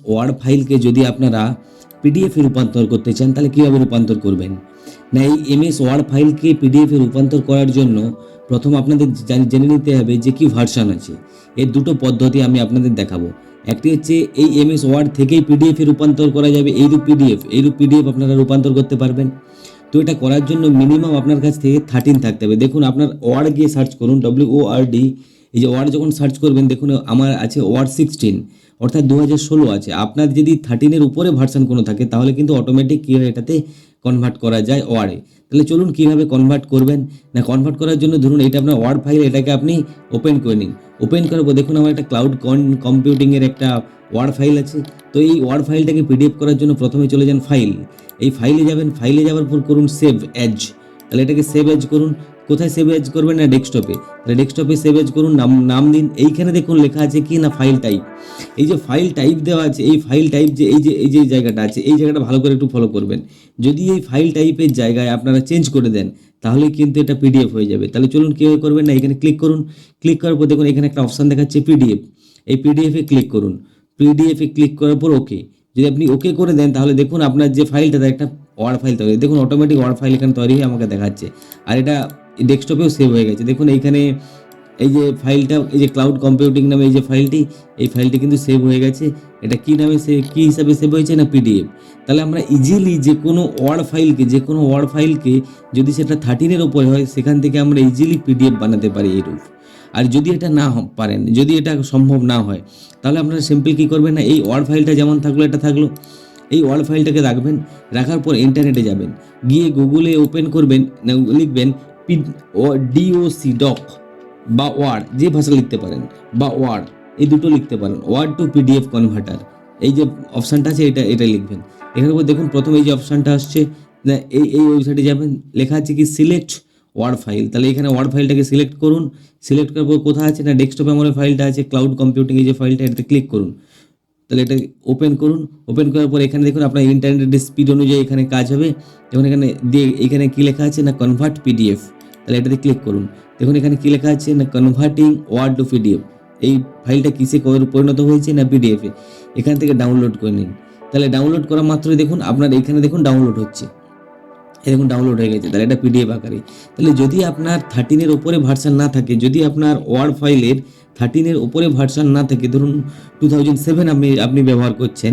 Word ফাইলকে যদি আপনারা পিডিএফে রূপান্তর করতে চান তাহলে কীভাবে রূপান্তর করবেন না, এই এমএস ওয়ার্ড ফাইলকে পিডিএফে রূপান্তর করার জন্য প্রথম আপনাদের জেনে নিতে হবে যে কী ভার্সান আছে। এর দুটো পদ্ধতি আমি আপনাদের দেখাবো। একটি হচ্ছে এই এমএস ওয়ার্ড থেকেই পিডিএফে রূপান্তর করা যাবে, এইরূপ পিডিএফ আপনারা রূপান্তর করতে পারবেন। তো এটা করার জন্য মিনিমাম আপনার কাছ থেকে 13 থাকতে হবে। দেখুন আপনার ওয়ার্ড গিয়ে সার্চ করুন, WORD, এই যে ওয়ার্ড যখন সার্চ করবেন দেখুন আমার আছে ওয়ার্ড 16, অর্থাৎ 2016 আছে। আপনার যদি 13-এর উপরে ভার্সান কোনো থাকে তাহলে কিন্তু অটোমেটিক কী হয়, এটাতে কনভার্ট করা যায় ওয়ার্ডে। তাহলে চলুন কীভাবে কনভার্ট করবেন না, কনভার্ট করার জন্য ধরুন এটা আপনার ওয়ার্ড ফাইল, এটাকে আপনি ওপেন করে নিন। ওপেন করার পর দেখুন আমার একটা ক্লাউড কম্পিউটিংয়ের একটা ওয়ার্ড ফাইল আছে। তো এই ওয়ার্ড ফাইলটাকে পিডিএফ করার জন্য প্রথমে চলে যান ফাইল, এই ফাইলে যাবেন, ফাইলে যাওয়ার পর করুন সেভ এজ। তাহলে এটাকে সেভ এজ করুন। কোথায় সেভ এজ করবেন না, ডেস্কটপে। তাহলে ডেস্কটপে সেভ এজ করুন, নাম দিন। এইখানে দেখুন লেখা আছে কি না ফাইল টাইপ। এই যে ফাইল টাইপ দেওয়া আছে, এই ফাইল টাইপ যে এই যে জায়গাটা আছে, এই জায়গাটা ভালো করে একটু ফলো করবেন। যদি এই ফাইল টাইপের জায়গায় আপনারা চেঞ্জ করে দেন তাহলে কিন্তু এটা পিডিএফ হয়ে যাবে। তাহলে চলুন কীভাবে করবেন না, এখানে ক্লিক করুন। ক্লিক করার পর দেখুন এখানে একটা অপশান দেখাচ্ছে পিডিএফ, এই পিডিএফে ক্লিক করুন। পিডিএফে ক্লিক করার পর ওকে, যদি আপনি ওকে করে দেন তাহলে দেখুন আপনার যে ফাইলটা একটা ওয়ার্ড ফাইল তৈরি, দেখুন অটোমেটিক ওয়ার্ড ফাইল এখানে তৈরি হয়ে আমাকে দেখাচ্ছে। আর এটা ডেস্কটপেও সেভ হয়ে গেছে। দেখুন এইখানে এই যে ফাইলটা, এই যে ক্লাউড কম্পিউটিং নামে এই যে ফাইলটি, এই ফাইলটি কিন্তু সেভ হয়ে গেছে। এটা কী নামে কী হিসাবে সেভ হয়েছে না পিডিএফ। তাহলে আমরা ইজিলি যে কোনো ওয়ার্ড ফাইলকে যদি সেটা 13-এর ওপরে হয় সেখান থেকে আমরা ইজিলি পিডিএফ বানাতে পারি এইরূপ। আর যদি এটা না পারেন, যদি এটা সম্ভব না হয় তাহলে আপনারা সিম্পল কী করবেন না, এই ওয়ার্ড ফাইলটা যেমন থাকলো এটা থাকলো, এই ওয়ার্ড ফাইলটাকে রাখবেন। রাখার পর ইন্টারনেটে যাবেন, গিয়ে গুগলে ওপেন করবেন, লিখবেন DOC ডক বা ওয়ার্ড, যে ভাষা লিখতে পারেন, বা ওয়ার্ড, এই দুটো লিখতে পারেন, ওয়ার্ড টু পিডিএফ কনভার্টার। এই যে অপশানটা আছে এটা লিখবেন। এখানে দেখুন প্রথম এই যে অপশানটা আসছে, এই ওয়েবসাইটে যাবেন, লেখা আছে কি সিলেক্ট ওয়ার্ড ফাইল। তাহলে এখানে ওয়ার্ড ফাইলটাকে সিলেক্ট করুন। সিলেক্ট করার পর কোথায় আছে না ডেস্কটপে আমার ফাইলটা আছে, ক্লাউড কম্পিউটিং এই যে ফাইলটা, এটাতে ক্লিক করুন। তাহলে এটা ওপেন করুন। ওপেন করার পর এখানে দেখুন আপনার ইন্টারনেটের স্পিড অনুযায়ী এখানে কাজ হবে। দেখুন এখানে এখানে কী লেখা আছে না কনভার্ট পিডিএফ। তাহলে এটাতে ক্লিক করুন। দেখুন এখানে কী লেখা আছে না কনভার্টিং ওয়ার্ড টু পিডিএফ। এই ফাইলটা কিসে পরিণত হয়েছে না পিডিএফে। এখান থেকে ডাউনলোড করে নিন। তাহলে ডাউনলোড করা মাত্রই দেখুন আপনার এখানে দেখুন ডাউনলোড হচ্ছে, এরকম ডাউনলোড হয়ে গেছে। তাহলে এটা পিডিএফ আকারে। তাহলে যদি আপনার 13-এর ওপরে ভার্সান না থাকে, যদি আপনার ওয়ার্ড ফাইলের 13-এর ওপরে ভার্সান না থাকে, ধরুন 2007 আপনি ব্যবহার করছেন,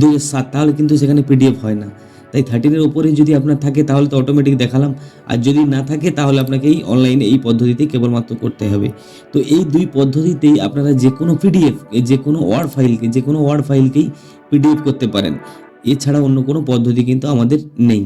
2007, তাহলে কিন্তু সেখানে পিডিএফ হয় না। তাই 13-এর ওপরে যদি আপনার থাকে তাহলে তো অটোমেটিক দেখালাম, আর যদি না থাকে তাহলে আপনাকে এই অনলাইনে এই পদ্ধতিতেই কেবলমাত্র করতে হবে। তো এই দুই পদ্ধতিতেই আপনারা যে কোনো পিডিএফ, যে কোনো ওয়ার্ড ফাইলকেই পিডিএফ করতে পারেন। এছাড়া অন্য কোনো পদ্ধতি কিন্তু আমাদের নেই।